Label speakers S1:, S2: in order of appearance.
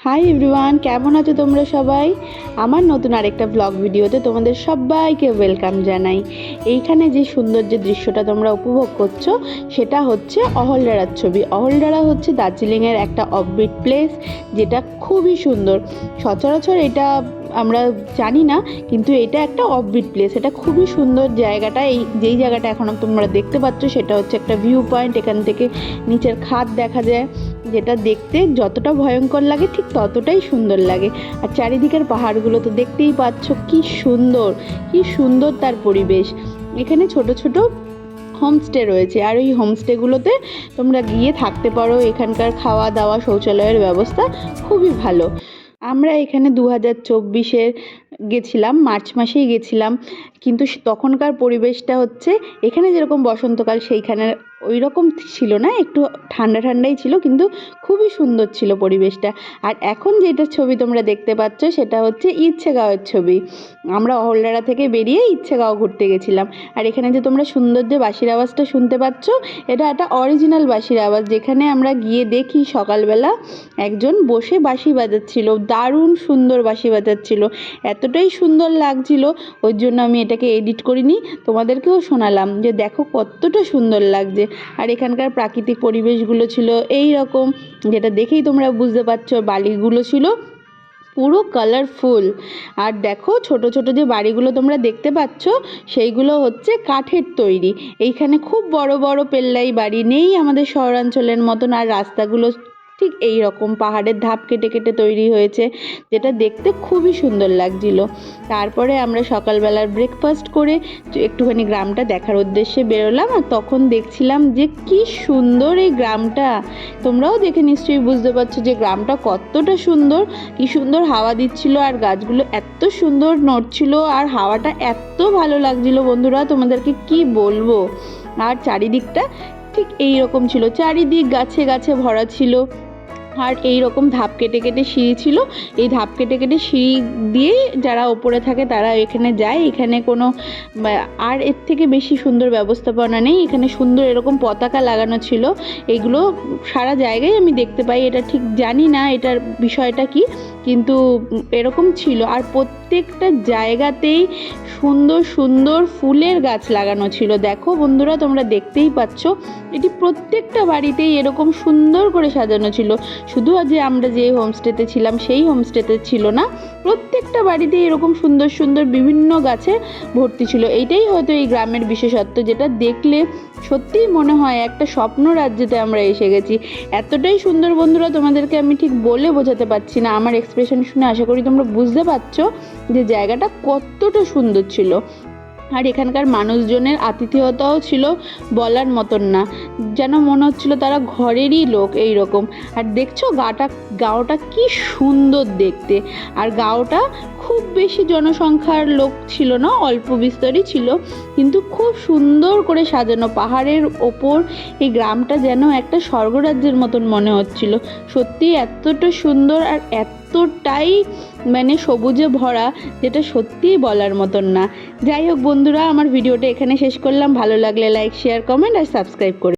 S1: Hi everyone, কেমন আছো তোমরা সবাই? আমার নতুন আরেকটা ব্লগ ভিডিওতে তোমাদের সবাইকে ওয়েলকাম জানাই। এইখানে যে সুন্দর যে দৃশ্যটা তোমরা উপভোগ করছো সেটা হচ্ছে অহলডারার ছবি। অহলডারা হচ্ছে দার্জিলিংয়ের একটা অফবিট প্লেস, যেটা খুবই সুন্দর। সচরাচর এটা আমরা জানি না, কিন্তু এটা একটা অফবিট প্লেস, এটা খুবই সুন্দর জায়গাটা। যেই জায়গাটা এখন তোমরা দেখতে পাচ্ছ সেটা হচ্ছে একটা ভিউ পয়েন্ট। এখান থেকে নিচের খাদ দেখা যায়, যেটা দেখতে যতটা ভয়ঙ্কর লাগে ঠিক ততটাই সুন্দর লাগে। আর চারিদিকের পাহাড়গুলো তো দেখতেই পাচ্ছ কি সুন্দর, কি সুন্দর তার পরিবেশ। এখানে ছোট ছোট হোমস্টে রয়েছে, আর ওই হোমস্টেগুলোতে তোমরা গিয়ে থাকতে পারো। এখানকার খাওয়া দাওয়া, শৌচালয়ের ব্যবস্থা খুবই ভালো। আমরা এখানে 2024-এর গেছিলাম, মার্চ মাসেই গেছিলাম, কিন্তু তখনকার পরিবেশটা হচ্ছে এখানে যেরকম বসন্তকাল সেইখানে ওই রকম ছিল না, একটু ঠান্ডা ঠান্ডাই ছিল, কিন্তু খুবই সুন্দর ছিল পরিবেশটা। আর এখন যেটা ছবি তোমরা দেখতে পাচ্ছ সেটা হচ্ছে ইচ্ছেগাঁওয়ের ছবি। আমরা অহলডারা থেকে বেরিয়ে ইচ্ছেগাঁও ঘুরতে গেছিলাম। আর এখানে যে তোমরা সুন্দর যে বাঁশির আওয়াজটা শুনতে পাচ্ছ, এটা একটা অরিজিনাল বাঁশির আওয়াজ। যেখানে আমরা গিয়ে দেখি সকালবেলা একজন বসে বাঁশি বাজাচ্ছিল, দারুণ সুন্দর বাঁশি বাজাচ্ছিল, এতটাই সুন্দর লাগছিল। ওই জন্য আমি এটাকে এডিট করিনি, তোমাদেরকেও শোনালাম যে দেখো কতটা সুন্দর লাগছে। আর এখানকার প্রাকৃতিক পরিবেশগুলো ছিল এই রকম, যেটা দেখেই তোমরা বুঝতে পারছো। বালিগুলো ছিল পুরো কালারফুল। আর দেখো ছোট ছোট যে বাড়িগুলো তোমরা দেখতে পাচ্ছ সেইগুলো হচ্ছে কাঠের তৈরি। এইখানে খুব বড় বড় পেল্লাই বাড়ি নেই আমাদের শহরাঞ্চলের মতন। আর রাস্তাগুলো ঠিক এই রকম পাহাড়ের ধাপ কেটে কেটে তৈরি হয়েছে, যেটা দেখতে খুবই সুন্দর লাগছিল। তারপরে আমরা সকালবেলার ব্রেকফাস্ট করে একটুখানি গ্রামটা দেখার উদ্দেশ্যে বেরোলাম। আর তখন দেখছিলাম যে কি সুন্দর এই গ্রামটা। তোমরাও দেখে নিশ্চয়ই বুঝতে পারছো যে গ্রামটা কতটা সুন্দর, কি সুন্দর হাওয়া দিচ্ছিল, আর গাছগুলো এত সুন্দর নড়ছিল, আর হাওয়াটা এত ভালো লাগছিল বন্ধুরা, তোমাদেরকে কি বলবো। আর চারিদিকটা ঠিক এই রকম ছিল, চারিদিক গাছে গাছে ভরা ছিল। আর এই রকম ধাপ কেটে কেটে সিঁড়ি ছিল, এই ধাপ কেটে কেটে সিঁড়ি দিয়েই যারা ওপরে থাকে তারা এখানে যায়। এখানে কোনো আর এর থেকে বেশি সুন্দর ব্যবস্থাপনা নেই। এখানে সুন্দর এরকম পতাকা লাগানো ছিল, এগুলো সারা জায়গায় আমি দেখতে পাই, এটা ঠিক জানি না এটার বিষয়টা কি, কিন্তু এরকম ছিল। আর প্রত্যেকটা জায়গাতেই সুন্দর সুন্দর ফুলের গাছ লাগানো ছিল। দেখো বন্ধুরা, তোমরা দেখতেই পাচ্ছ, এটি প্রত্যেকটা বাড়িতেই এরকম সুন্দর করে সাজানো ছিল। শুধু যে আমরা যে হোমস্টেতে ছিলাম সেই হোমস্টেতে ছিল না, প্রত্যেকটা বাড়িতেই এরকম সুন্দর সুন্দর বিভিন্ন গাছে ভর্তি ছিল। এইটাই হয়তো এই গ্রামের বিশেষত্ব, যেটা দেখলে সত্যিই মনে হয় একটা স্বপ্ন রাজ্যেতে আমরা এসে গেছি। এতটাই সুন্দর বন্ধুরা, তোমাদেরকে আমি ঠিক বলে বোঝাতে পারছি না। আমার এক্সপ্রেশন শুনে আশা করি তোমরা বুঝতে পারছো যে জায়গাটা কতটা সুন্দর ছিল। আর এখানকার মানুষজনের আতিথেয়তাও ছিল বলার মতন না, যেন মনে হচ্ছিল তারা ঘরেরই লোক এই রকম। আর দেখছো গাঁওটা কি সুন্দর দেখতে। আর গাঁওটা খুব বেশি জনসংখ্যার লোক ছিল না, অল্প বিস্তরই ছিল, কিন্তু খুব সুন্দর করে সাজানো। পাহাড়ের ওপর এই গ্রামটা যেন একটা স্বর্গরাজ্যের মতন মনে হচ্ছিল। সত্যি এতটা সুন্দর আর এতটাই সবুজে ভরা, যেটা সত্যিই বলার মতন না। যাই হোক বন্ধুরা, আমার ভিডিওটা এখানে শেষ করলাম। ভালো লাগলে লাইক, শেয়ার, কমেন্ট আর সাবস্ক্রাইব করে